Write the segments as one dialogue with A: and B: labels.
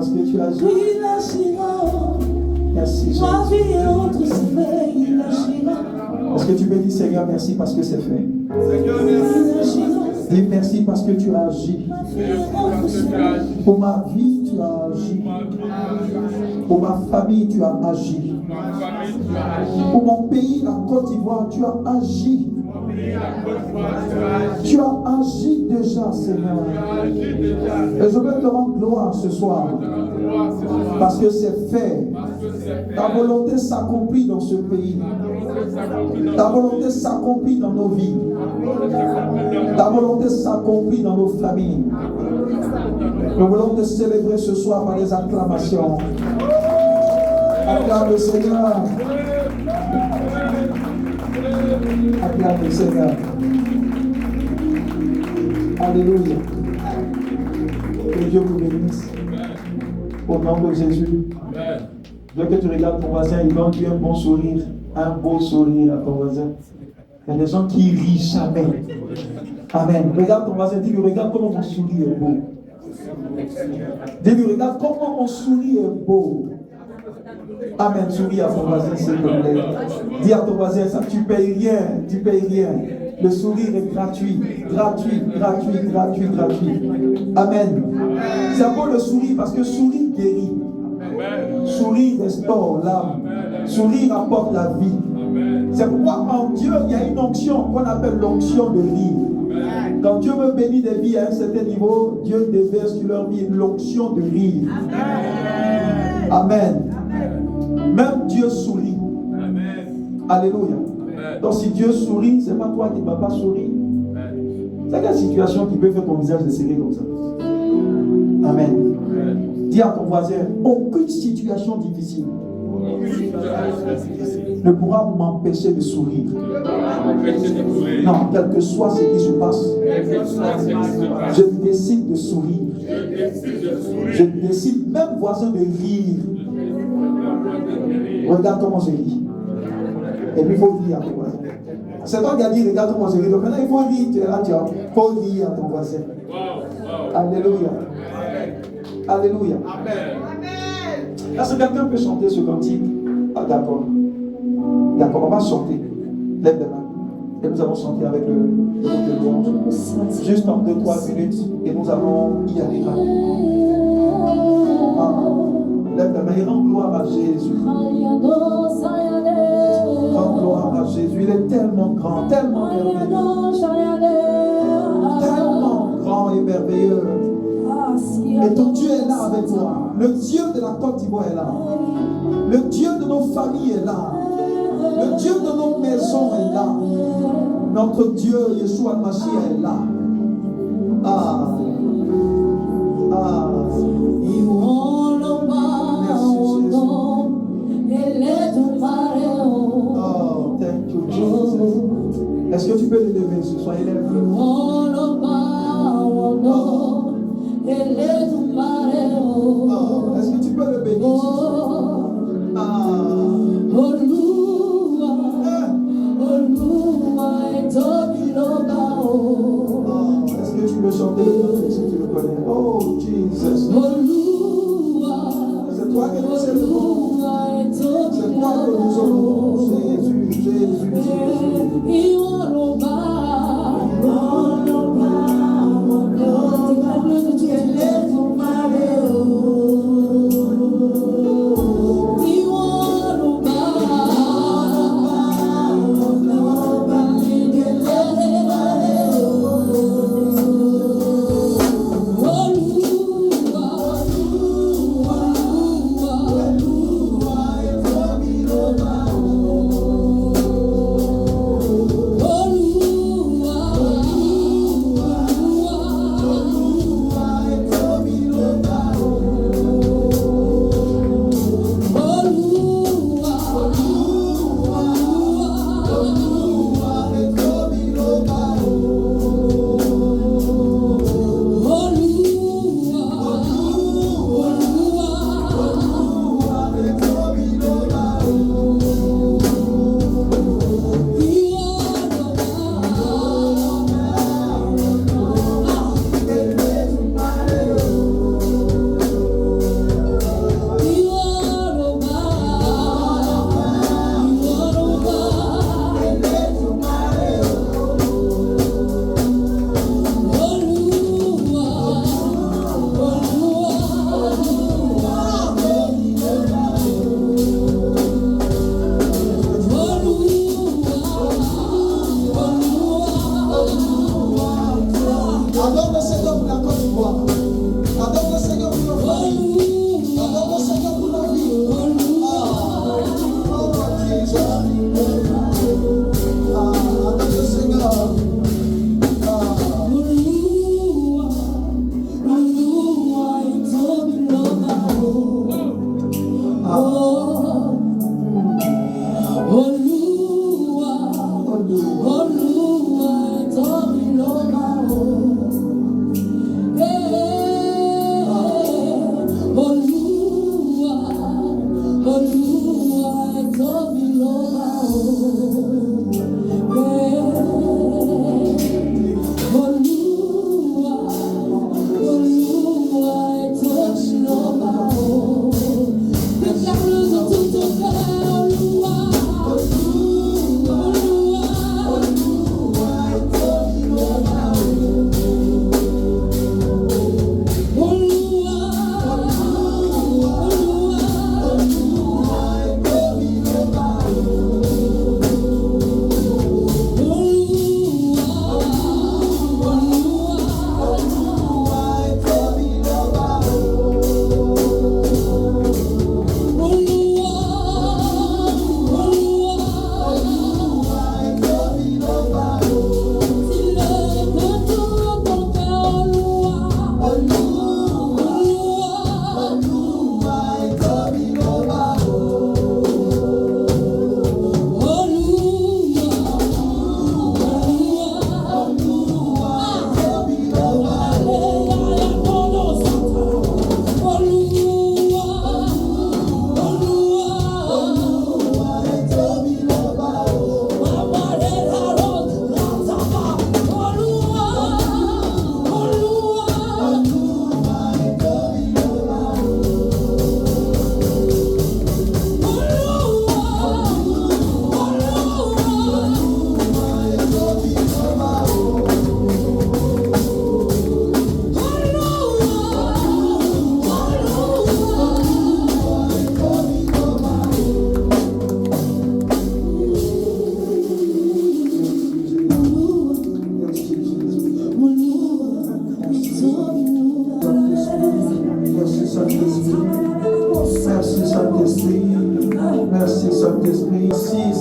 A: parce que tu agis. Merci Jésus. Est-ce que tu peux dire Seigneur merci parce que c'est fait?
B: Seigneur merci.
A: Dis merci parce que tu as agi. Pour ma vie tu as agi. Pour ma famille tu as agi. Pour mon pays, la Côte d'Ivoire, tu as agi. Tu as agi déjà, Seigneur. Et je veux te rendre gloire ce soir. Parce que c'est fait. Ta volonté s'accomplit dans ce pays. Ta volonté s'accomplit dans nos vies. Ta volonté s'accomplit dans nos familles. Nous voulons te célébrer ce soir par les acclamations. Acclame le Seigneur. Acclame le Seigneur. Alléluia. Que Dieu vous bénisse. Au nom de Jésus. Je veux que tu regardes ton voisin, il va lui un bon sourire. Un beau sourire à ton voisin. Il y a des gens qui rient jamais. Amen. Regarde ton voisin, dis-lui, regarde comment mon sourire est beau. Dis-lui, regarde comment mon sourire est beau. Amen. Souris à ton voisin, s'il te plaît. Dis à ton voisin, ça, tu payes rien. Tu payes rien. Le sourire est gratuit. Gratuit, gratuit, gratuit, gratuit. Amen. C'est beau le sourire parce que sourire guérit. Sourire restaure l'âme. Sourire apporte la vie. C'est pourquoi en Dieu, il y a une onction qu'on appelle l'onction de rire. Quand Dieu veut bénir des vies à un certain niveau, Dieu déverse sur leur vie l'onction de rire. Amen. Même Dieu sourit. Alléluia. Donc si Dieu sourit, c'est pas toi qui ne vas pas sourire. C'est quelle situation qui peut faire ton visage de serrer comme ça? Amen. Dis à ton voisin, aucune situation difficile ne pourra m'empêcher de sourire. Non, quel que soit ce qui se passe, je décide de sourire. Je décide, même voisin, de rire. Regarde comment je ris. Et puis il faut rire à ton voisin. C'est toi qui as dit, regarde comment je ris. Donc maintenant il faut rire. Tu es là, tu as. Il faut rire à ton voisin. Alléluia. Alléluia. Amen. Est-ce que quelqu'un peut chanter ce cantique? Ah, d'accord. D'accord, on va chanter. Lève les mains. Et nous allons chanter avec le groupe de louange. Juste en 2-3 minutes. Et nous allons y arriver. Ah. Lève les mains et rends gloire à Jésus. Rends gloire à Jésus. Il est tellement grand, tellement merveilleux. Tellement grand et merveilleux. Et ton Dieu est là avec toi. Le Dieu de la Côte d'Ivoire est là. Le Dieu de nos familles est là. Le Dieu de nos maisons est là. Notre Dieu, Yeshua Mashiach, est là. Ah. Ah. Merci Jésus. Oh, thank you Jesus. Est-ce que tu peux le lever ce soir? Élève. Est-ce que tu peux le bénir? Est-ce que tu peux chanter si tu le connais? Oh Jesus. C'est toi que nous célébrons. C'est toi que nous honorons. Jésus, Jésus, Jésus.
C: Oh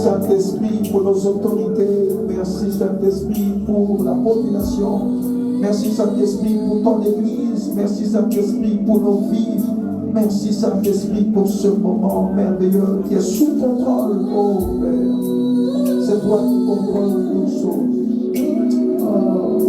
A: Saint-Esprit, pour nos autorités. Merci, Saint-Esprit, pour la population. Merci, Saint-Esprit, pour ton Église. Merci, Saint-Esprit, pour nos vies. Merci, Saint-Esprit, pour ce moment merveilleux qui est sous contrôle, oh Père. C'est toi qui contrôles toutes choses. Oh,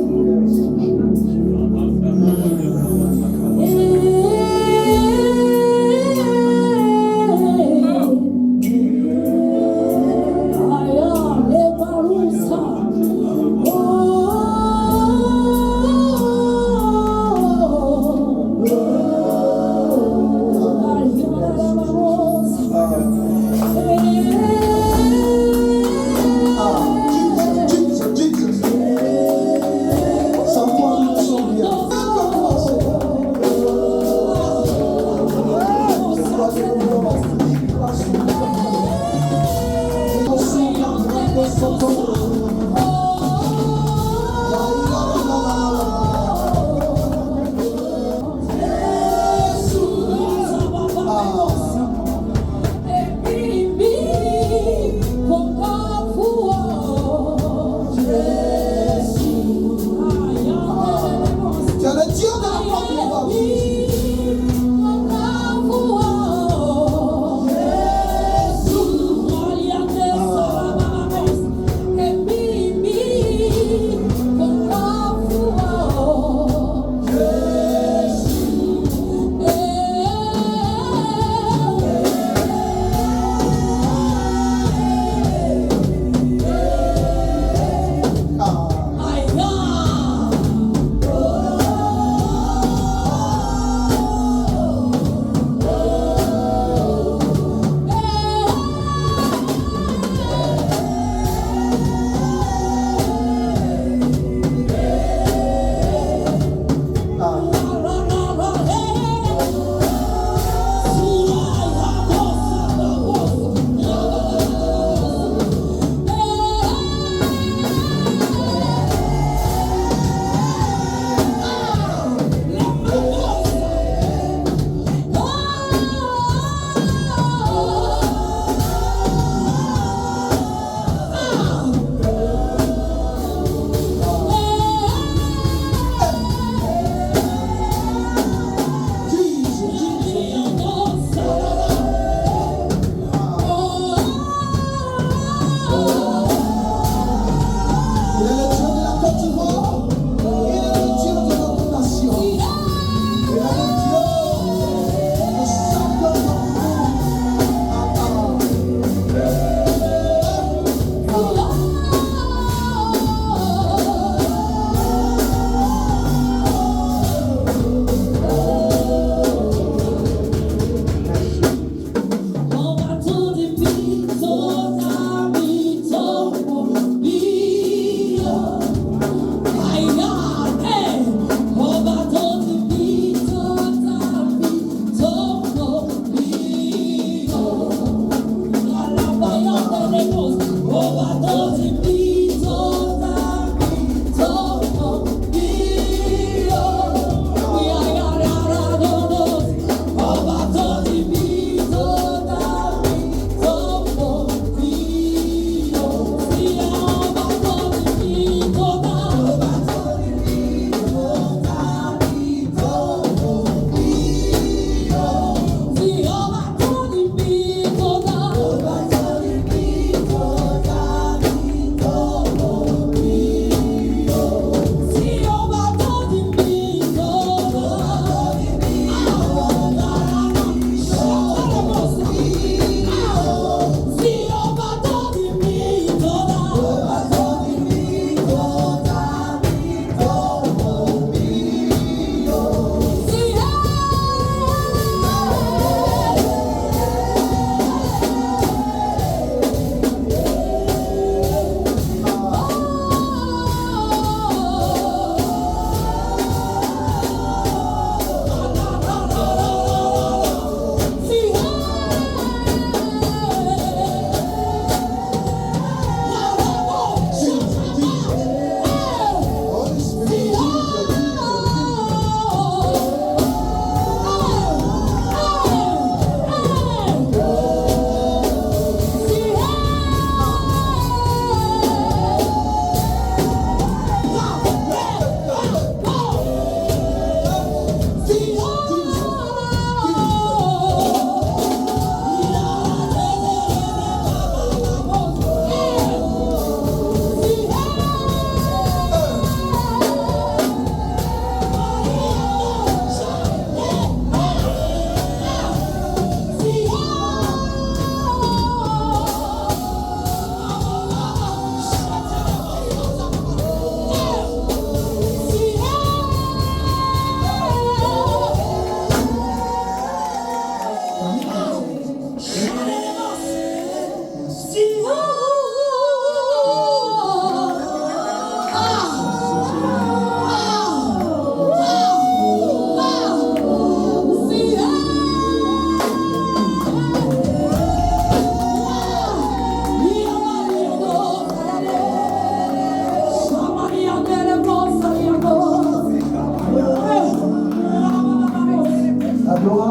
A: Adora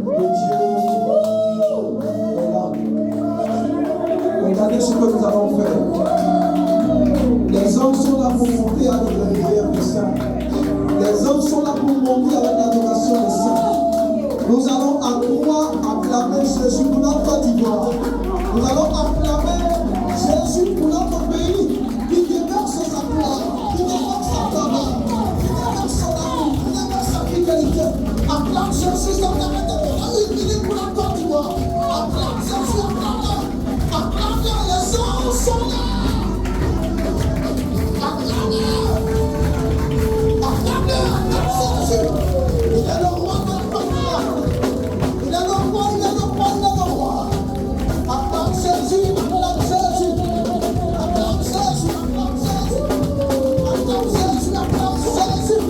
A: que Dieu est là. Regardez ce que nous allons faire. Les hommes sont là pour monter avec la prière des saints. Les hommes sont là pour monter avec l'adoration des saints. Nous allons à trois acclamer Jésus pour notre Côte d'Ivoire. Nous allons acclamer Jésus pour notre pays. Qui déverse sa gloire, qui déverse sa faveur, qui déverse son amour, qui déverse sa fidélité. Acclame Jésus sans t'arrêter pendant 1 minute pour la Côte d'Ivoire. Acclame Jésus, acclame-le. Acclame-le, les hommes sont là. Acclame-le. Acclame-le, acclame Jésus. Il est le roi de la Côte d'Ivoire. Il est le roi, il est le roi, il est le roi. Acclame Jésus, acclame Jésus. Acclame Jésus, acclame Jésus. Acclame Jésus, acclame Jésus.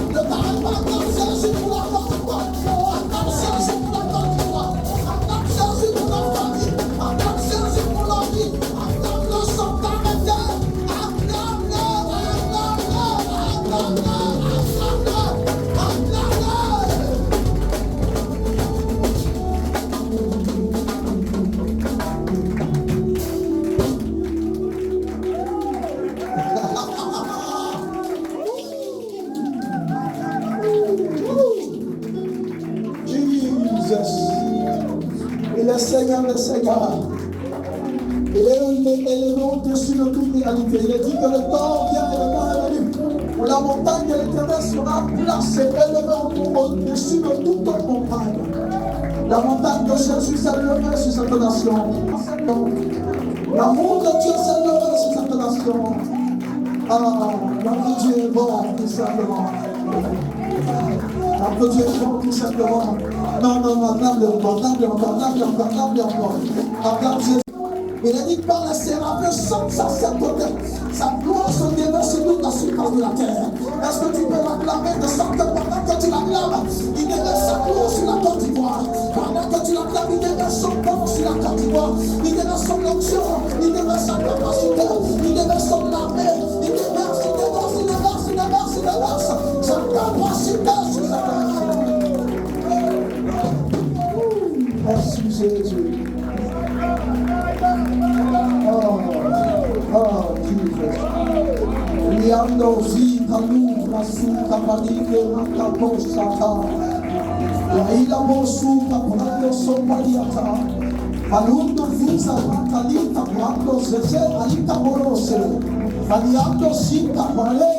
A: Ne t'arrête pas, acclame Jésus pour la Côte d'Ivoire. Acclame Jésus pour la Côte d'Ivoire. Acclame Jésus pour la famille. Acclame Jésus pour la vie. Acclame-le sans t'arrêter. Acclame-le, acclame-le, acclame-le, acclame-le, acclame-le. Jesus. Il est Seigneur des Seigneurs. Il est élevé au-dessus de toute réalité. Il est dit que le temps vient et le temps est venu où la montagne de l'Éternel sera placée, élevée au-dessus de toute autre montagne. La montagne de Jésus s'est levée sur cette nation. L'amour de Dieu s'est levé sur cette nation. Ah, notre Dieu est bon, tout simplement. Notre Dieu est bon, tout simplement. Non, acclame-le encore, acclame-le encore, acclame-le encore, acclame-le encore. Acclame Jésus. Il est dit par les séraphins sans sacerdoté. Sa gloire se déverse sur toute la surface de la terre. Est-ce que tu peux l'acclamer de sorte que pendant que tu l'acclames, il déverse sa gloire sur la Côte d'Ivoire. Pendant que tu l'acclames, il déverse son corps sur la Côte d'Ivoire. Il déverse son onction, il déverse sa capacité, il déverse son armée, il déverse sa capacité sur la terre. Merci Jésus. Oh, Jesus. Riando zika luna suka palike makato sata. Laila mosuka prando somaliata. Palundo visa matalita prando zeze alita morose. Aliando sika vale.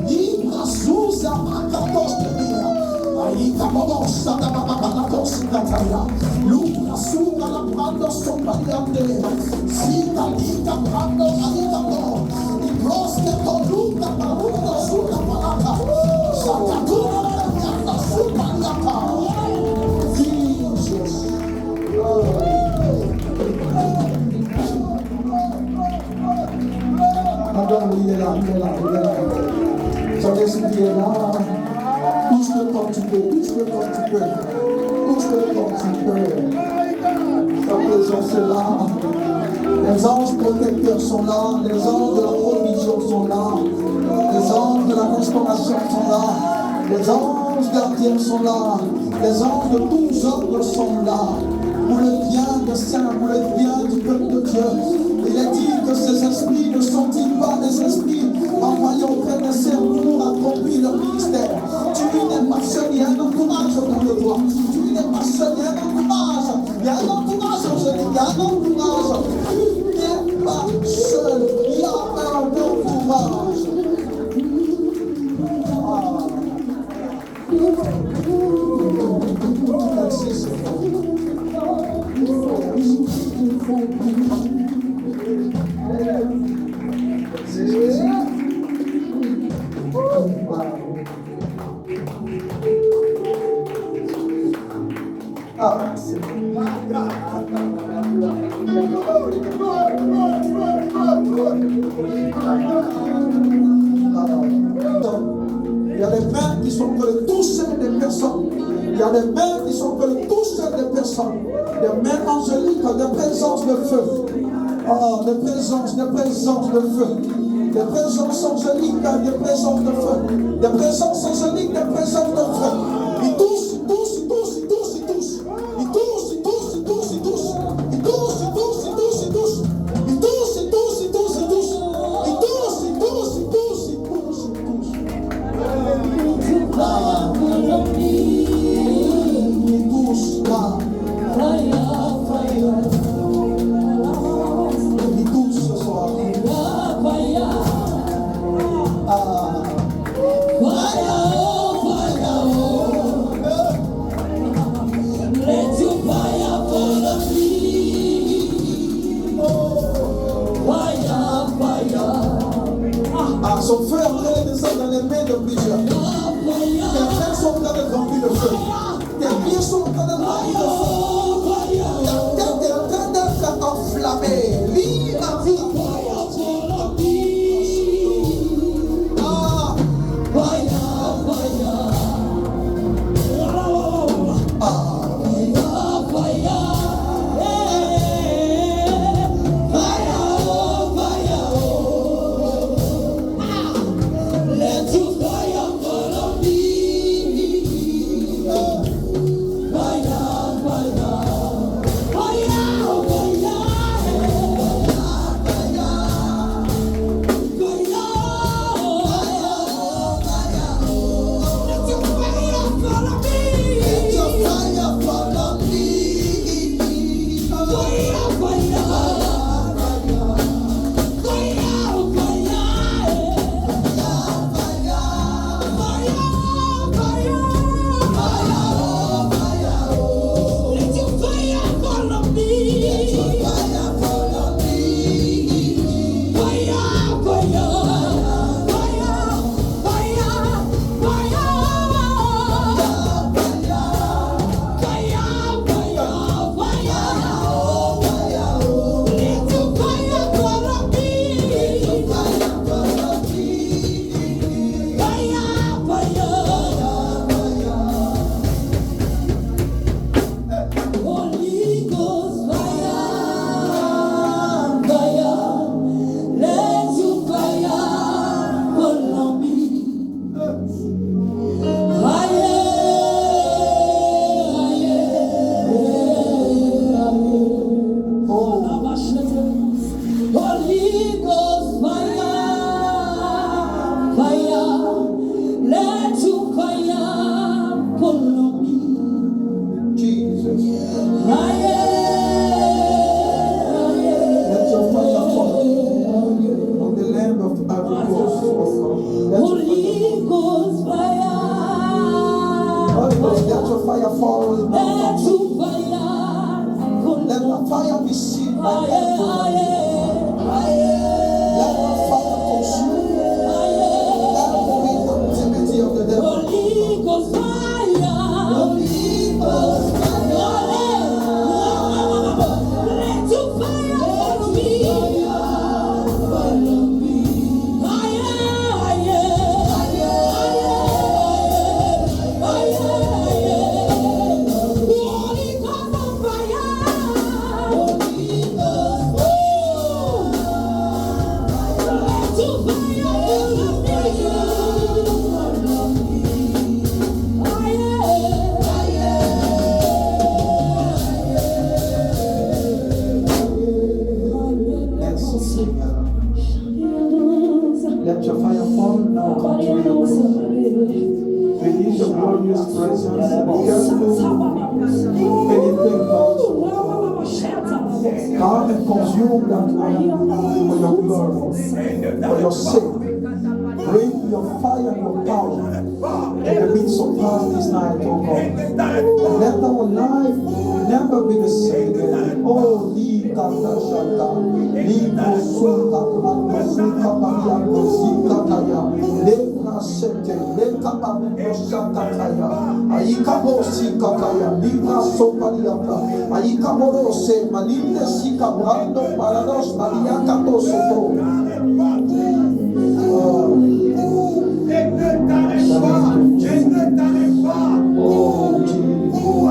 A: Ibra suza makatos teria. Aika momosa da babalatos kataya. Luna suka la prando somaliate. Sita lita prando alita mo. Ibroste toluka parundo suka palata. Sakatuna la supaliata. Jesus. Il est là. Son esprit est là. Touche-le comme tu peux. Sa présence est là. Les anges protecteurs sont là. Les anges de la provision sont là. Les anges de la restauration sont là. Les anges gardiens sont là. Les anges de tous ordres sont là. Pour le bien des saints, pour le bien du peuple de Dieu. Il est dit que ces esprits ne sont-ils pas des esprits envoyés auprès des servants pour accomplir leur ministère. Tu n'es pas seul, il y a un entourage dans le doigt. Tu n'es pas seul, il y a un entourage. Il y a un entourage, il y a un entourage. Tu n'es pas seul, il y a un entourage. Merci Seigneur. Il y a des mains qui sont pour le toucher des personnes. Il y a des mains qui sont pour le toucher des personnes. Des mains angéliques, des présences de feu. Oh, des présences de feu. des présences angéliques, des présences de feu, des présences angéliques, des présences de feu. Ils toussent, ils toussent, ils toussent, ils toussent, ils toussent. Ils toussent, ils toussent, ils toussent, ils toussent. Ils toussent, ils toussent, ils toussent, ils toussent. Ils toussent, ils toussent, ils toussent, ils toussent. Ils toussent, ils toussent, ils toussent, ils toussent, ils toussent. Ils toussent là. Ils toussent ce soir. Son feu est en train de descendre dans les mains de plusieurs. Tes mains sont en train de remplir de feu. Tes pieds sont en train de remplir de feu. Ta tête est en train d'être enflammée. Lis la vie. Let your fire fall now. Release your glorious presence. Anything come and consume that for your glory, for your sake. Bring your fire and your power in the midst of us this night, oh God. Let our life never be the same again. Oh, Kata Shaka, Libro Suka, Suka Pariando, Zika Kaya, Lebra Sete, Leka Pamendo Shaka Kaya, Aikabo Sika Kaya, Libra Sopariaka, Aikabo Se, Malinde Sika Brando, Parados, Mariaka Soto.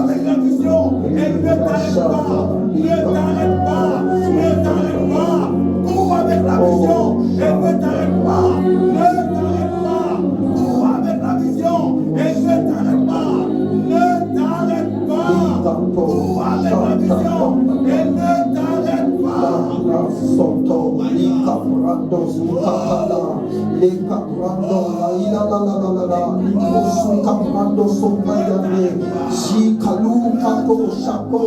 B: Avec la vision, elle ne t'arrête pas, ne t'arrête pas, ne t'arrête pas. Cours avec la vision, elle ne t'arrête pas.
C: Cabrando, Capala, Le Cabrando, la, Liposu Cabrando, Sompayane, Jikalu, Kato, Chaco,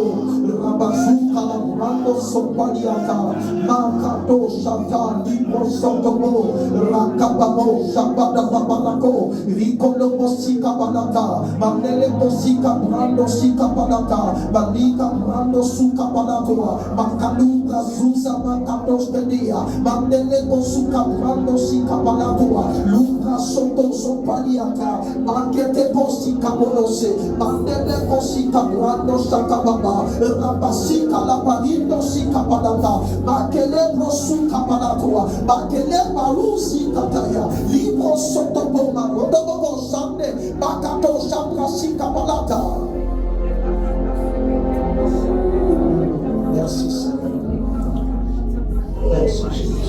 C: Rabazuka, Cabrando, Sompaliata, Makato, Shata, Lipo Sotomo, Rakabamo, Shabada Babalako, Rikolomo Sika Balata, Manele Sika Brando, Sika Balata, Balika Brando, Suka Balatua, Makaluka, Zuza, Makatos Pedia, Mandele Suka Brando, Sika Balatua, Luka Soto Sopaliata, Makete Posika Bolose, Mandele Posika Brando, Sakababa, Rabasika Laparindo, Sika Balata, Makele Prosuka Balatua, Makele Marusi Kataya, Libro Soto Boma, Rodobo Sande, Makato Shabra Sika Balata. Merci Seigneur. Merci Jésus.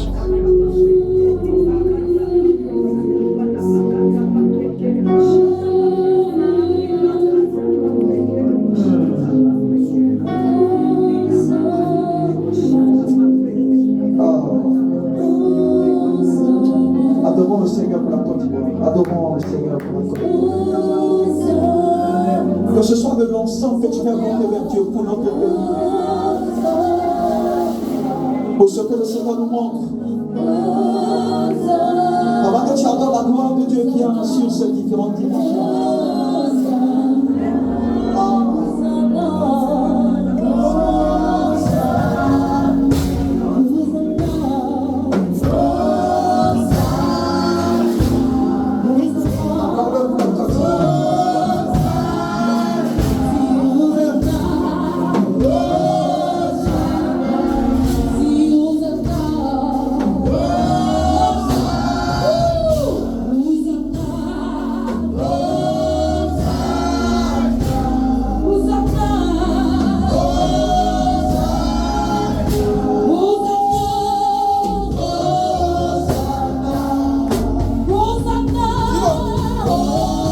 C: Adorons le Seigneur pour la Côte d'Ivoire. Adorons le Seigneur pour la Côte d'Ivoire. Que ce soit de l'encens que tu fais monter vers Dieu pour notre pays. Pour ce que le Seigneur nous montre. Avant que tu adores la gloire de Dieu qui est sur ces différentes dimensions. Oh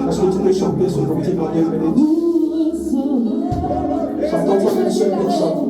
A: Est-ce que tu peux chanter ce cantique en 2 minutes? Chantons comme une seule personne.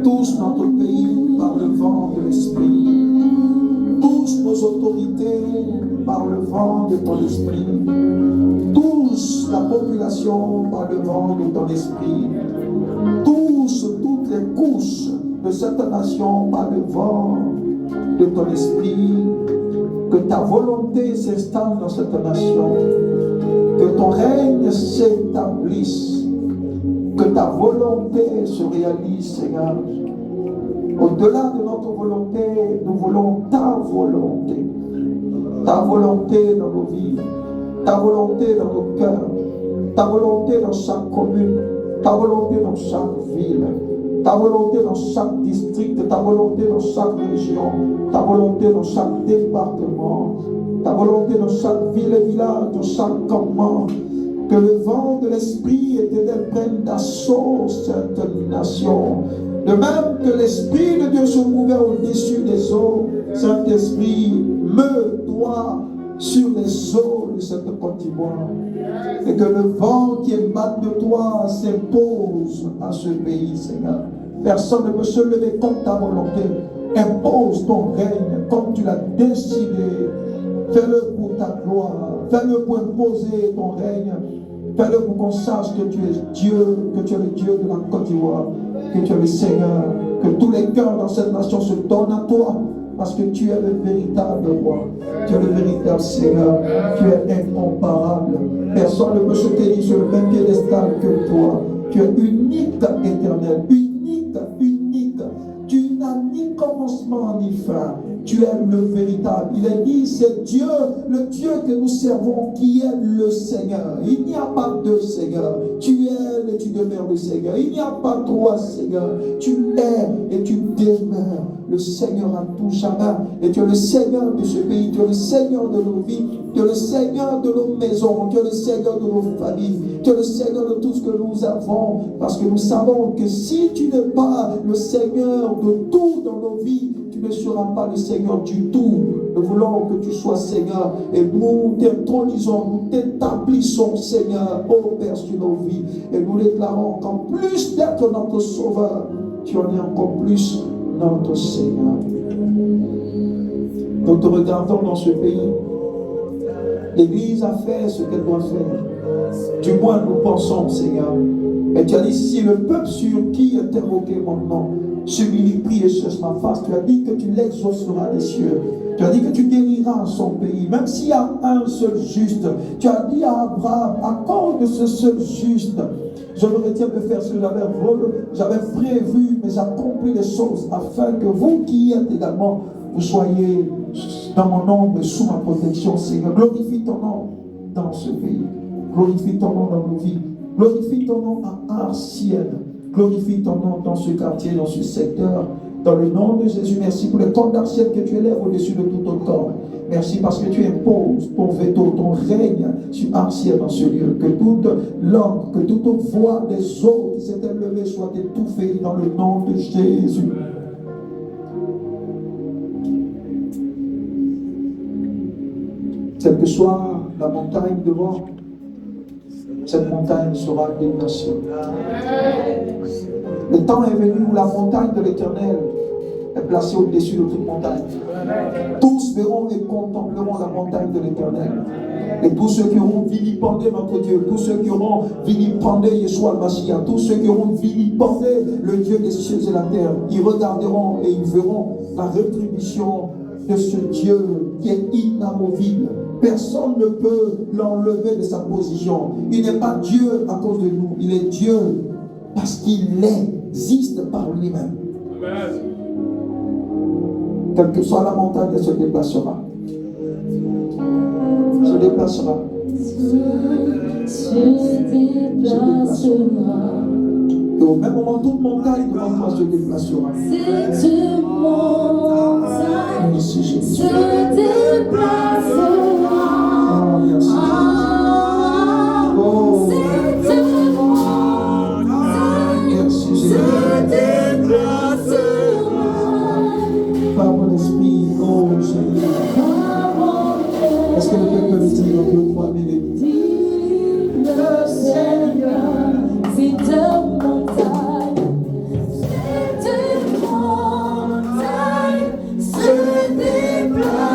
A: Touche notre pays par le vent de l'esprit. Touche nos autorités par le vent de ton esprit. Touche la population par le vent de ton esprit. Touche toutes les couches de cette nation par le vent de ton esprit. Que ta volonté s'installe dans cette nation. Que ton règne s'établisse. Que ta volonté se réalise, Seigneur. Au-delà de notre volonté, nous voulons ta volonté. Ta volonté dans nos vies. Ta volonté dans nos cœurs. Ta volonté dans chaque commune. Ta volonté dans chaque ville. Ta volonté dans chaque district. Ta volonté dans chaque région. Ta volonté dans chaque département. Ta volonté dans chaque ville et village, dans chaque campement. Que le vent de l'Esprit éternel prenne d'assaut cette nation. De même que l'Esprit de Dieu se mouvait au-dessus des eaux, Saint-Esprit, meut-toi sur les eaux de cette continent. Et que le vent qui émane de toi s'impose à ce pays, Seigneur. Personne ne peut se lever contre ta volonté. Impose ton règne comme tu l'as décidé. Fais-le pour ta gloire. Fais-le pour imposer ton règne. Fais-le pour qu'on sache que tu es Dieu, que tu es le Dieu de la Côte d'Ivoire, que tu es le Seigneur, que tous les cœurs dans cette nation se donnent à toi, parce que tu es le véritable roi, tu es le véritable Seigneur, tu es incomparable. Personne ne peut se tenir sur le même piédestal que toi. Tu es unique, éternel, unique, unique. Tu n'as ni commencement ni fin. Tu es le véritable. Il est dit, c'est Dieu, le Dieu que nous servons, qui est le Seigneur. Il n'y a pas deux Seigneurs. Tu es et tu demeures le Seigneur. Il n'y a pas trois Seigneurs. Tu es et tu demeures le Seigneur à tout jamais. Et tu es le Seigneur de ce pays. Tu es le Seigneur de nos vies. Tu es le Seigneur de nos maisons. Tu es le Seigneur de nos familles. Tu es le Seigneur de tout ce que nous avons. Parce que nous savons que si tu n'es pas le Seigneur de tout dans nos vies, tu ne seras pas le Seigneur du tout. Nous voulons que tu sois Seigneur et nous t'intronisons, nous t'établissons Seigneur, ô Père, sur nos vies. Et nous déclarons qu'en plus d'être notre Sauveur, tu en es encore plus notre Seigneur. Nous te regardons dans ce pays. L'Église a fait ce qu'elle doit faire. Du moins, nous pensons, Seigneur. Et tu as dit, si le peuple sur qui est invoqué mon nom s'humilie, prie et cherche ma face, tu as dit que tu l'exauceras des cieux. Tu as dit que tu guériras son pays, même s'il y a un seul juste. Tu as dit à Abraham, à cause de ce seul juste, je me retiens de faire ce que j'avais prévu, mais j'accomplis les choses, afin que vous qui êtes également, vous soyez dans mon ombre et sous ma protection, Seigneur. Glorifie ton nom dans ce pays. Glorifie ton nom dans nos vies. Glorifie ton nom à Arcienne. Glorifie ton nom dans ce quartier, dans ce secteur. Dans le nom de Jésus, merci pour le corps d'Arcienne que tu élèves au-dessus de tout ton corps. Merci parce que tu imposes ton veto, ton règne sur Arcienne dans ce lieu. Que toute langue, que toute voix des eaux qui s'étaient levées soit étouffée dans le nom de Jésus. Quelle que soit la montagne devant, cette montagne sera déplacée. Le temps est venu où la montagne de l'Éternel est placée au-dessus de toute montagne. Tous verront et contempleront la montagne de l'Éternel. Et tous ceux qui auront vilipendé notre Dieu, tous ceux qui auront vilipendé Yeshua le Mashiach, tous ceux qui auront vilipendé le Dieu des cieux et la terre, ils regarderont et ils verront la rétribution de ce Dieu qui est inamovible. Personne ne peut l'enlever de sa position. Il n'est pas Dieu à cause de nous. Il est Dieu parce qu'il existe par lui-même. Amen. Quelle que soit la montagne, elle se déplacera. Se déplacera. Se déplacera. Et au même moment, toute montagne devant toi se déplacera. Cette montagne se déplacera. Oh, merci. Oh, cette montagne merci, se déplacera. Par mon esprit, oh Seigneur. Est-ce que le peuple peut le dire en 2, 3 minutes? Le Seigneur, c'est un montagne. Cette montagne se déplacera.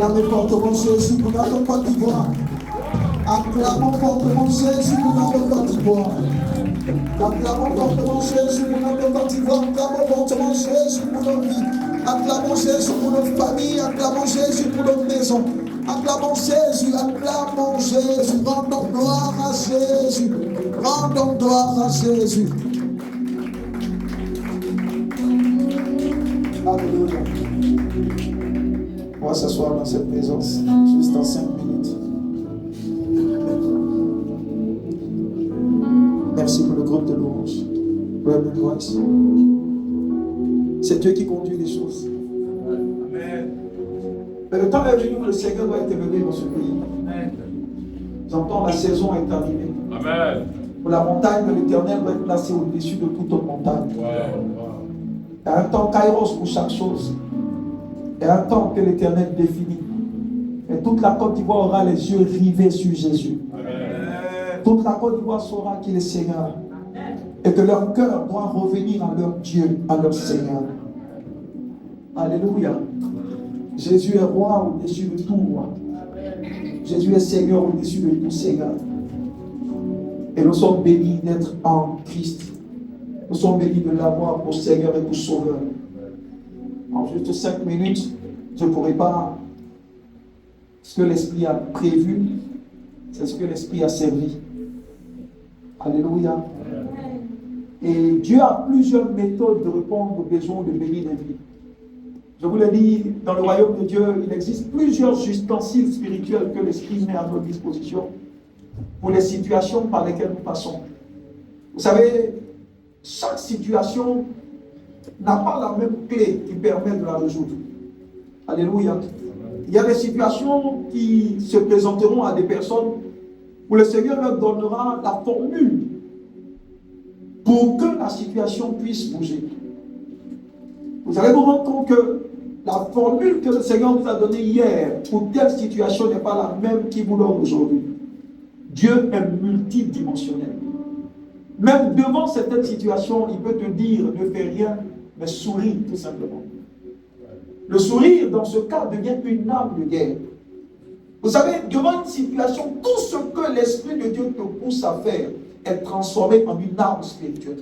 C: Acclamez fortement Jésus pour notre Côte d'Ivoire. Acclamons fortement Jésus pour notre Côte d'Ivoire. Acclamons fortement Jésus pour notre Côte d'Ivoire. Acclamons fortement Jésus pour nos vies. Acclamons Jésus pour nos familles. Acclamons Jésus pour nos maisons. Acclamons Jésus. Acclamons Jésus. Rendons gloire à Jésus. Rendons gloire à Jésus. Alléluia.
A: On va s'asseoir dans cette présence juste en 5 minutes. Merci pour le groupe de louange. Reverend Voice. C'est Dieu qui conduit les choses. Amen. Mais le temps est venu où le Seigneur doit être élevé dans ce pays. Amen. J'entends la saison est arrivée. Amen. Pour la montagne de l'Éternel doit être placée au-dessus de toute autre montagne. Wow. Il y a un temps kairos pour chaque chose. Il y a un temps que l'Éternel définit. Et toute la Côte d'Ivoire aura les yeux rivés sur Jésus. Amen. Toute la Côte d'Ivoire saura qu'il est Seigneur. Et que leur cœur doit revenir à leur Dieu, à leur Seigneur. Alléluia. Jésus est roi au-dessus de tout roi. Jésus est Seigneur au-dessus de tout Seigneur. Et nous sommes bénis d'être en Christ. Nous sommes bénis de l'avoir pour Seigneur et pour Sauveur. En juste 5 minutes, je ne pourrai pas. Ce que l'Esprit a prévu, c'est ce que l'Esprit a servi. Alléluia. Et Dieu a plusieurs méthodes de répondre aux besoins de bénir les vies. Je vous l'ai dit, dans le royaume de Dieu, il existe plusieurs ustensiles spirituels que l'Esprit met à notre disposition pour les situations par lesquelles nous passons. Vous savez, chaque situation n'a pas la même clé qui permet de la résoudre. Alléluia. Il y a des situations qui se présenteront à des personnes où le Seigneur leur donnera la formule pour que la situation puisse bouger. Vous allez vous rendre compte que la formule que le Seigneur vous a donnée hier pour telle situation n'est pas la même qu'il vous donne aujourd'hui. Dieu est multidimensionnel. Même devant certaines situations, il peut te dire ne fais rien, mais souris tout simplement. Le sourire, dans ce cas, devient une arme de guerre. Vous savez, devant une situation, tout ce que l'Esprit de Dieu te pousse à faire est transformé en une arme spirituelle.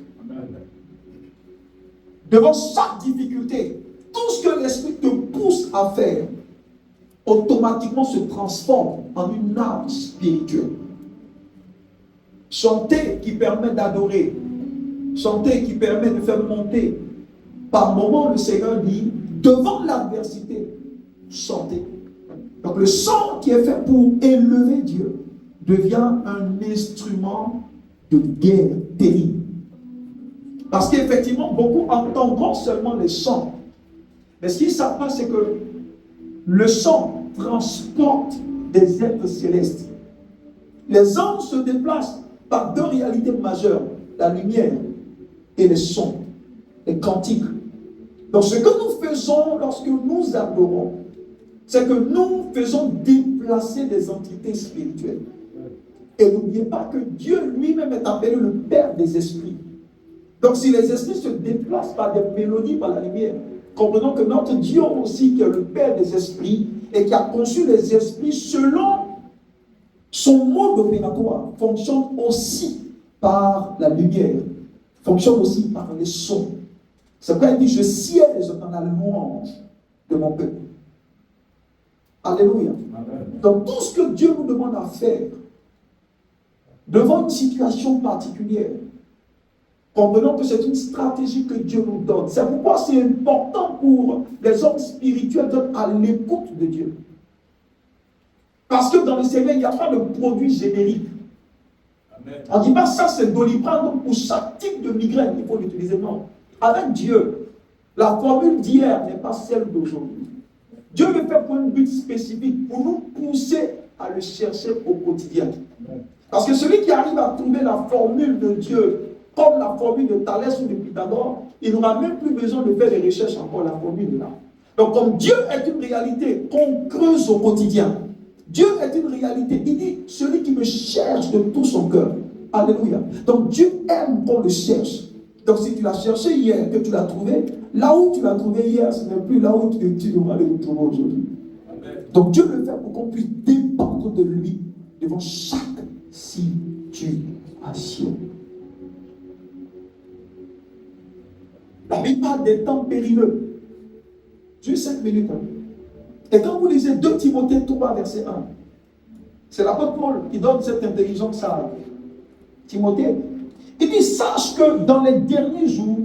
A: Devant chaque difficulté, tout ce que l'Esprit te pousse à faire, automatiquement se transforme en une arme spirituelle. Chanter qui permet d'adorer, chanter qui permet de faire monter. Par moments, le Seigneur dit, devant l'adversité, chantez. Donc le chant qui est fait pour élever Dieu devient un instrument de guerre terrible. Parce qu'effectivement, beaucoup entendront seulement les chants. Mais ce qu'ils ne savent pas, c'est que le chant transporte des êtres célestes. Les anges se déplacent par deux réalités majeures, la lumière et les sons, les cantiques. Donc ce que nous faisons lorsque nous adorons, c'est que nous faisons déplacer des entités spirituelles. Et n'oubliez pas que Dieu lui-même est appelé le Père des esprits. Donc si les esprits se déplacent par des mélodies, par la lumière, comprenons que notre Dieu aussi, qui est le Père des esprits, et qui a conçu les esprits selon son mode opératoire, fonctionne aussi par la lumière, fonctionne aussi par les sons. C'est pourquoi il dit, je siège dans la louange de mon peuple. Alléluia. Amen. Donc tout ce que Dieu nous demande à faire, devant une situation particulière, comprenons que c'est une stratégie que Dieu nous donne. C'est pourquoi c'est important pour les hommes spirituels d'être à l'écoute de Dieu. Parce que dans le Seigneur, il n'y a pas de produit générique. Amen. On ne dit pas ça, c'est Doliprane, donc pour chaque type de migraine, il faut l'utiliser. Non. Avec Dieu, la formule d'hier n'est pas celle d'aujourd'hui. Dieu le fait pour un but spécifique, pour nous pousser à le chercher au quotidien. Amen. Parce que celui qui arrive à trouver la formule de Dieu, comme la formule de Thalès ou de Pythagore, il n'aura même plus besoin de faire des recherches encore, la formule là. Donc comme Dieu est une réalité qu'on creuse au quotidien, Dieu est une réalité, il dit, celui qui me cherche de tout son cœur. Alléluia. Donc Dieu aime qu'on le cherche. Donc si tu l'as cherché hier, que tu l'as trouvé, là où tu l'as trouvé hier, ce n'est plus là où tu devras le trouver aujourd'hui. Donc Dieu le fait pour qu'on puisse dépendre de lui devant chaque situation. La Bible parle des temps périlleux. Juste 5 minutes. Et quand vous lisez 2 Timothée 3, verset 1, c'est l'apôtre Paul qui donne cette intelligence à Timothée. Il dit, sache que dans les derniers jours,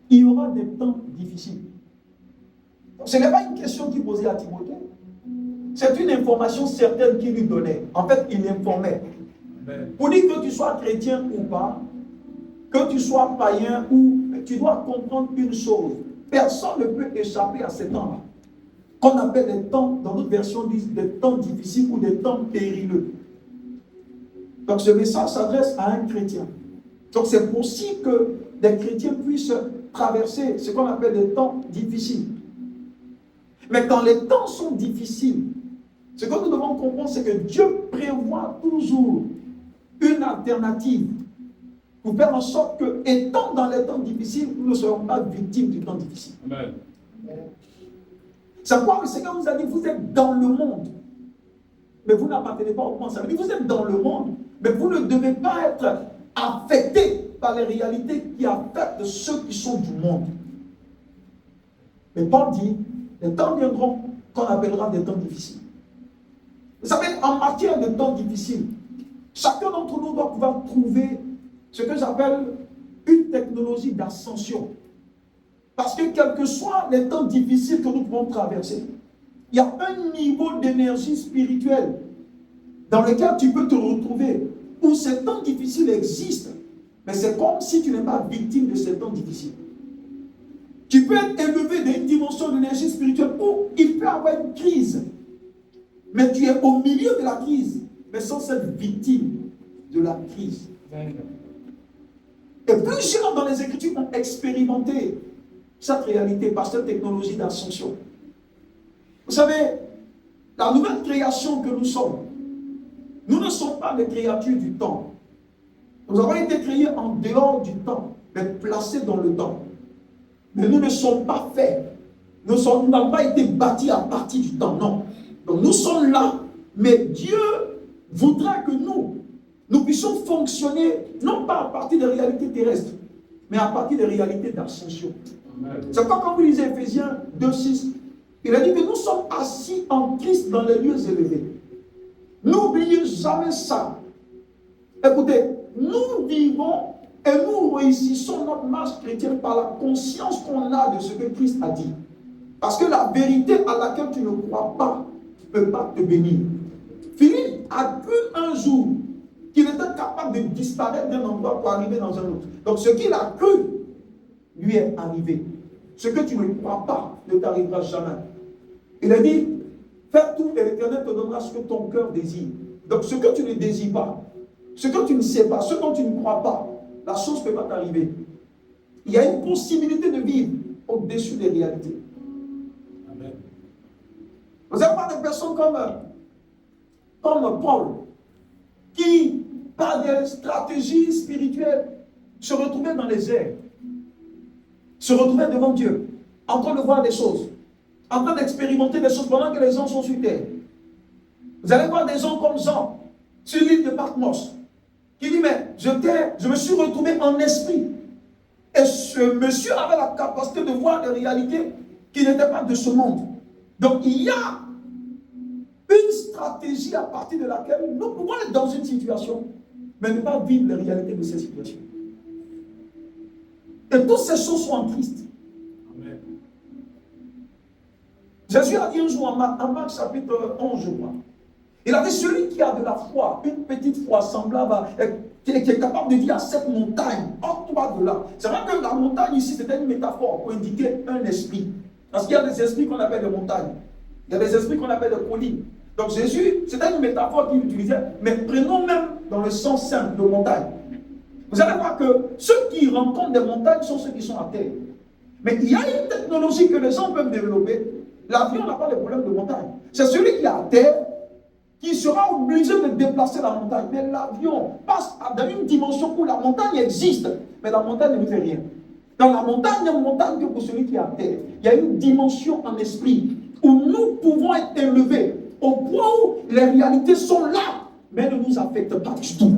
A: il y aura des temps difficiles. Donc, ce n'est pas une question qu'il posait à Timothée. C'est une information certaine qu'il lui donnait. En fait, il l'informait. Pour dire que tu sois chrétien ou pas, que tu sois païen ou... Tu dois comprendre une chose. Personne ne peut échapper à ces temps-là. Qu'on appelle des temps, dans notre version, disent des temps difficiles ou des temps périlleux. Donc ce message s'adresse à un chrétien. Donc c'est possible que des chrétiens puissent traverser ce qu'on appelle des temps difficiles. Mais quand les temps sont difficiles, ce que nous devons comprendre, c'est que Dieu prévoit toujours une alternative pour faire en sorte que, étant dans les temps difficiles, nous ne serons pas victimes du temps difficile. Amen. C'est pourquoi le Seigneur nous a dit, vous êtes dans le monde, mais vous n'appartenez pas au monde. Ça veut dire, vous êtes dans le monde, mais vous ne devez pas être affectés par les réalités qui affectent ceux qui sont du monde. Mais Paul dit, les temps viendront qu'on appellera des temps difficiles. Vous savez, en matière de temps difficiles, chacun d'entre nous doit pouvoir trouver ce que j'appelle une technologie d'ascension. Parce que quels que soient les temps difficiles que nous pouvons traverser, il y a un niveau d'énergie spirituelle dans lequel tu peux te retrouver, où ces temps difficiles existent, mais c'est comme si tu n'es pas victime de ces temps difficiles. Tu peux être élevé dans une dimension d'énergie spirituelle où il peut y avoir une crise, mais tu es au milieu de la crise, mais sans être victime de la crise. Et plusieurs dans les Écritures ont expérimenté cette réalité par cette technologie d'ascension. Vous savez, la nouvelle création que nous sommes, nous ne sommes pas des créatures du temps. Nous avons été créés en dehors du temps, mais placés dans le temps. Mais nous ne sommes pas faits. Nous n'avons pas été bâtis à partir du temps, non. Donc nous sommes là, mais Dieu voudra que nous puissions fonctionner, non pas à partir des réalités terrestres, mais à partir des réalités d'ascension. C'est pourquoi quand vous lisez Ephésiens 2,6, il a dit que nous sommes assis en Christ dans les lieux élevés. N'oubliez jamais ça. Écoutez, nous vivons et nous réussissons notre marche chrétienne par la conscience qu'on a de ce que Christ a dit. Parce que la vérité à laquelle tu ne crois pas ne peut pas te bénir. Philippe a cru un jour qu'il était capable de disparaître d'un endroit pour arriver dans un autre. Donc ce qu'il a cru lui est arrivé. Ce que tu ne crois pas ne t'arrivera jamais. Il a dit, fais tout et l'Éternel te donnera ce que ton cœur désire. Donc ce que tu ne désires pas, ce que tu ne sais pas, ce dont tu ne crois pas, la chose ne peut pas t'arriver. Il y a une possibilité de vivre au-dessus des réalités. Amen. Vous avez pas des personnes comme Paul, qui, par des stratégies spirituelles, se retrouvaient dans les airs, se retrouvaient devant Dieu, en train de voir des choses, en train d'expérimenter des choses pendant que les gens sont sur terre. Vous allez voir des gens comme Jean, sur l'île de Patmos, qui dit, mais je me suis retrouvé en esprit. Et ce monsieur avait la capacité de voir des réalités qui n'étaient pas de ce monde. Donc il y a une stratégie à partir de laquelle nous pouvons être dans une situation, mais ne pas vivre les réalités de ces situations. Et toutes ces choses sont en Christ. Amen. Jésus a dit un jour en Marc chapitre 11, je crois. Il a dit, celui qui a de la foi, une petite foi semblable à, qui est capable de dire à cette montagne, ôte-toi de là. C'est vrai que la montagne ici, c'était une métaphore pour indiquer un esprit. Parce qu'il y a des esprits qu'on appelle des montagnes. Il y a des esprits qu'on appelle des collines. Donc Jésus, c'était une métaphore qu'il utilisait, mais prenons même dans le sens simple de montagne. Vous allez voir que ceux qui rencontrent des montagnes sont ceux qui sont à terre. Mais il y a une technologie que les gens peuvent développer. L'avion n'a pas de problème de montagne. C'est celui qui est à terre qui sera obligé de déplacer la montagne. Mais l'avion passe dans une dimension où la montagne existe, mais la montagne ne fait rien. Dans la montagne, il y a une montagne que pour celui qui est à terre. Il y a une dimension en esprit où nous pouvons être élevés, au point où les réalités sont là, mais elles ne nous affectent pas du tout.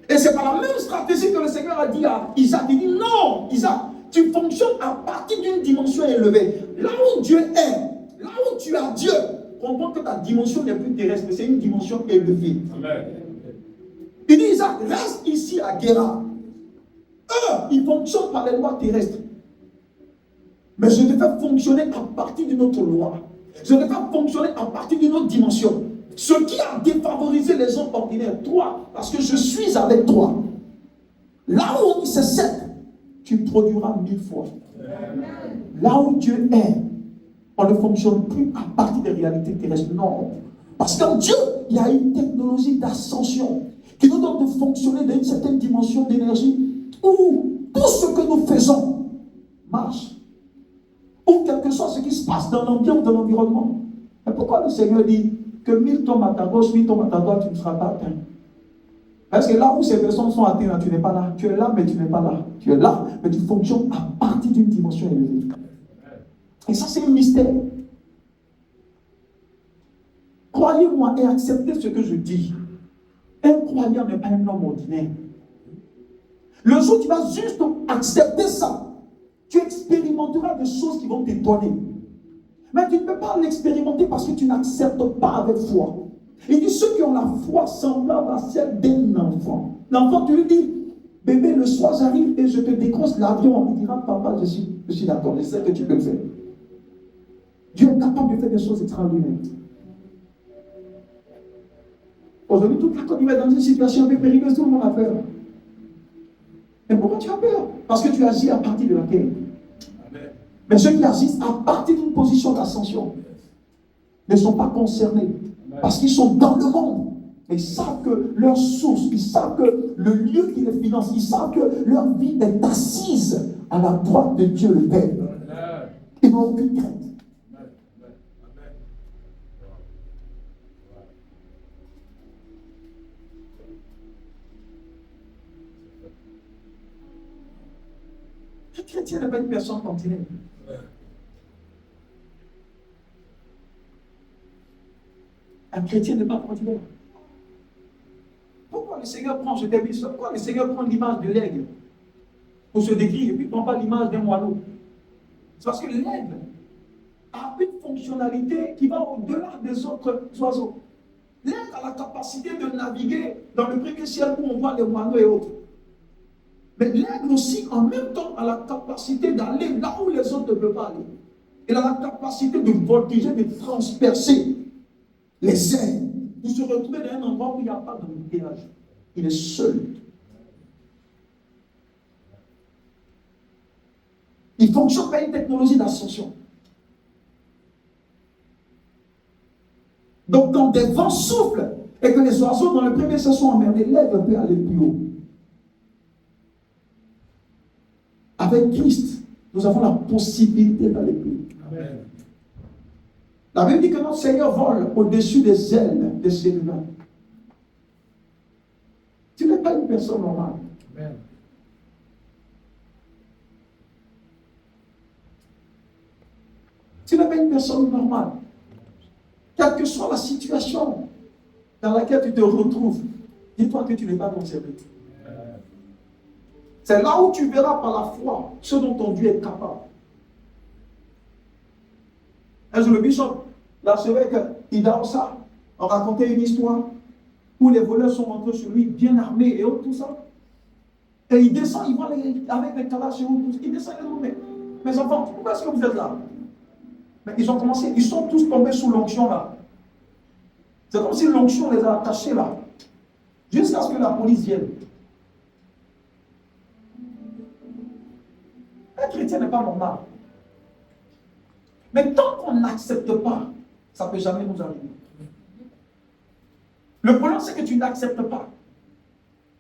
A: Et c'est par la même stratégie que le Seigneur a dit à Isaac. Il dit non, Isaac, tu fonctionnes à partir d'une dimension élevée. Là où Dieu est, là où tu as Dieu, comprends que ta dimension n'est plus terrestre, mais c'est une dimension élevée. Amen. Il dit Isaac, reste ici à Guéra. Eux, ils fonctionnent par les lois terrestres. Mais je te fais fonctionner à partir d'une autre loi. Je te fais fonctionner à partir d'une autre dimension. Ce qui a défavorisé les gens ordinaires, toi, parce que je suis avec toi. Là où on dit c'est 7, tu produiras 1000 fois. Là où Dieu est, on ne fonctionne plus à partir des réalités terrestres. Non. Parce qu'en Dieu, il y a une technologie d'ascension qui nous donne de fonctionner dans une certaine dimension d'énergie où tout ce que nous faisons marche. Ou quel que soit ce qui se passe dans l'ambiance, dans l'environnement. Et pourquoi le Seigneur dit que 1000 tombent à ta gauche, 1000 tombent à ta droite, tu ne seras pas atteint? Parce que là où ces personnes sont atteintes, tu n'es pas là. Tu es là, mais tu n'es pas là. Tu es là, mais tu fonctionnes à partir d'une dimension élevée. Et ça, c'est un mystère. Croyez-moi et acceptez ce que je dis. Un croyant n'est pas un homme ordinaire. Le jour où tu vas juste accepter ça, tu expérimenteras des choses qui vont t'étonner. Mais tu ne peux pas l'expérimenter parce que tu n'acceptes pas avec foi. Il dit ceux qui ont la foi semblable à celle d'un enfant. L'enfant, tu lui dis, bébé, le soir j'arrive et je te décroche l'avion. Il dira, papa, je suis d'accord, je sais que tu peux le faire. Dieu est capable de faire des choses extraordinaires. Aujourd'hui, toute la Côte d'Ivoire est dans une situation un peu périlleuse, tout le monde a peur. Mais pourquoi tu as peur? Parce que tu agis à partir de la terre. Mais ceux qui agissent à partir d'une position d'ascension ne sont pas concernés. Parce qu'ils sont dans le monde. Ils savent que leur source, ils savent que le lieu qui les finance, ils savent que leur vie est assise à la droite de Dieu le Père. Ils n'ont aucune crainte. Un chrétien n'est pas une personne ordinaire. Un chrétien n'est pas ordinaire. Pourquoi le Seigneur prend, je t'ai dit, pourquoi le Seigneur prend l'image de l'aigle pour se décrire et puis ne prend pas l'image d'un moineau? C'est parce que l'aigle a une fonctionnalité qui va au-delà des autres oiseaux. L'aigle a la capacité de naviguer dans le premier ciel où on voit les moineaux et autres. Mais l'aigle aussi, en même temps, a la capacité d'aller là où les autres ne peuvent pas aller. Il a la capacité de voltiger, de transpercer les airs, de se retrouver dans un endroit où il n'y a pas d'embouteillage. Il est seul. Il fonctionne par une technologie d'ascension. Donc, quand des vents soufflent et que les oiseaux dans le premier se sont emmerdés, l'aigle peut aller plus haut. Avec Christ, nous avons la possibilité d'aller plus haut. Amen. La Bible dit que notre Seigneur vole au-dessus des ailes des cellulaires. Tu n'es pas une personne normale. Amen. Tu n'es pas une personne normale. Quelle que soit la situation dans laquelle tu te retrouves, dis-toi que tu n'es pas concerné. C'est là où tu verras par la foi ce dont ton Dieu est capable. Un jour, le bishop, l'archevêque Idaosa, a raconté une histoire où les voleurs sont rentrés sur lui, bien armés et autres, tout ça. Et il descend, il voit avec les calaches et autres, il descend, il dit, mes enfants, pourquoi est-ce que vous êtes là? Mais ils ont commencé, ils sont tous tombés sous l'onction là. C'est comme si l'onction les a attachés là, jusqu'à ce que la police vienne. Un chrétien n'est pas normal. Mais tant qu'on n'accepte pas, ça ne peut jamais nous arriver. Le problème, c'est que tu n'acceptes pas.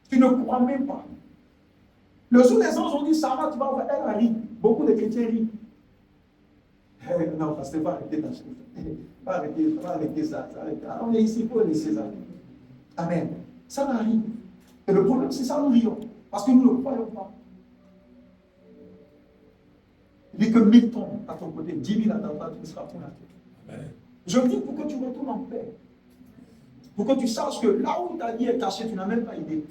A: Tu ne crois même pas. Le jour des anges ont dit, Sarah, tu vas voir, elle rit. Beaucoup de chrétiens rient. Non, parce que pas arrêter d'acheter. Pas arrêter ça. On est ici pour laisser ça. Amen. Ça arrive. Et le problème, c'est ça, nous rions. Parce que nous ne le croyons pas. Dis que 1000 tombent à ton côté, 10 000 à ta droite, tu ne seras point à terre. Je le dis pour que tu retournes en paix. Pour que tu saches que là où ta vie est cachée, tu n'as même pas idée.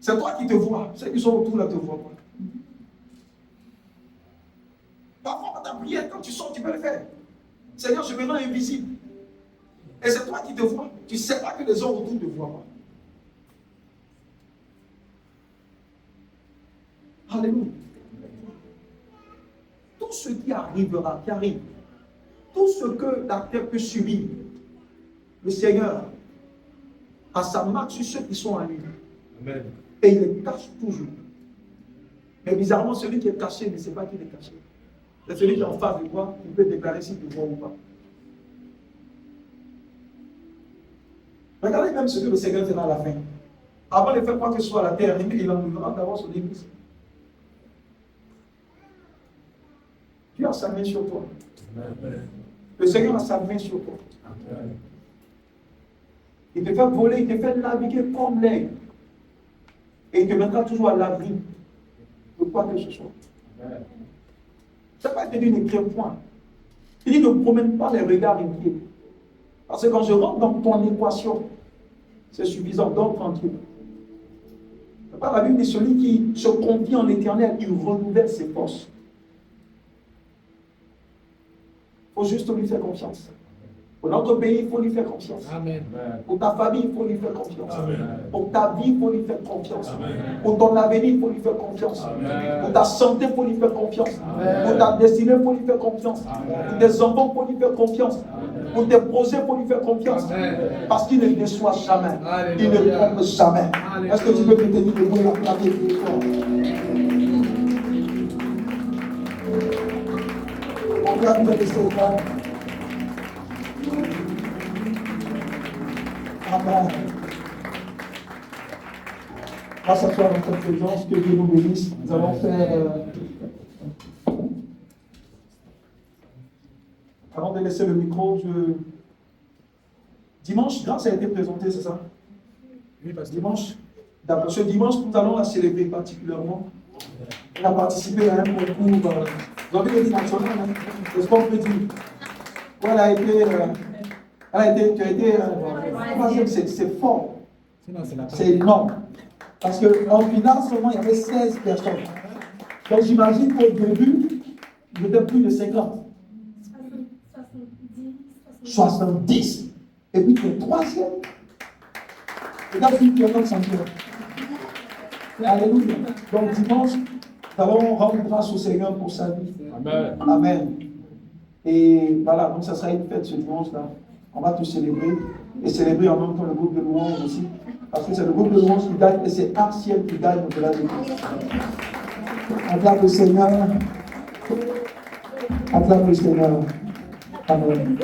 A: C'est toi qui te vois. Ceux qui sont autour là te voient pas. Parfois, dans ta prière, quand tu sors, tu peux le faire. Seigneur, je me rends invisible. Et c'est toi qui te vois. Tu ne sais pas que les gens autour ne te voient pas. Alléluia. Tout ce qui arrivera, qui arrive, tout ce que la terre peut subir, le Seigneur a sa marque sur ceux qui sont en lui. Amen. Et il les cache toujours. Mais bizarrement, celui qui est caché ne sait pas qu'il est caché. C'est celui qui est en face de toi, il peut déclarer s'il te voit ou pas. Regardez même ce que le Seigneur fera à la fin. Avant de faire quoi que ce soit à la terre, il enlèvera d'abord son église. Dieu a sa main sur toi. Amen. Le Seigneur a sa main sur toi. Amen. Il te fait voler, il te fait naviguer comme l'aigle. Et il te mettra toujours à l'abri de quoi que ce soit. Amen. Ça ne va pas te dire ne crains point. Il dit ne promène pas les regards inquiets. Parce que quand je rentre dans ton équation, c'est suffisant, dors tranquille. La Bible dit celui qui se confie en l'Éternel, il renouvelle ses forces. Il faut juste lui faire confiance. Pour notre pays, il faut lui faire confiance. Amen. Pour ta famille, il faut lui faire confiance. Amen. Pour ta vie, il faut lui faire confiance. Amen. Pour ton avenir, il faut lui faire confiance. Amen. Pour ta santé, il faut lui faire confiance. Amen. Pour ta destinée, il faut lui faire confiance. Amen. Pour tes enfants, il faut lui faire confiance. Amen. Pour tes projets, il faut lui faire confiance. Amen. Parce qu'il ne déçoit jamais. Amen. Il ne trompe jamais. Amen. Est-ce que tu peux te tenir debout et acclamer plus fort? On va vous laisser au fond. Amen. Grâce à toi, dans cette présence, que Dieu nous bénisse. Nous allons faire. Avant de laisser le micro, dimanche, grâce a été présentée, c'est ça? Oui, parce que dimanche. D'accord. Ce dimanche, nous allons la célébrer particulièrement. Elle a participé à un concours. Vous avez dit national, hein? Le sport petit. Elle a été. Tu as été c'est fort. C'est énorme. Parce qu'en finale, seulement, il y avait 16 personnes. Donc j'imagine qu'au début, il y avait plus de 50. 70. Et puis tu es troisième. Regarde si tu es notre champion. Alléluia. Donc dimanche, nous allons rendre grâce au Seigneur pour sa vie. Amen. Amen. Et voilà, donc ça sera une fête ce dimanche-là. On va tout célébrer et célébrer en même temps le groupe de louanges aussi. Parce que c'est le groupe de louanges qui gagne et c'est Arciel qui gagne au-delà de tout. Acclame le Seigneur. Acclame le Seigneur. Amen.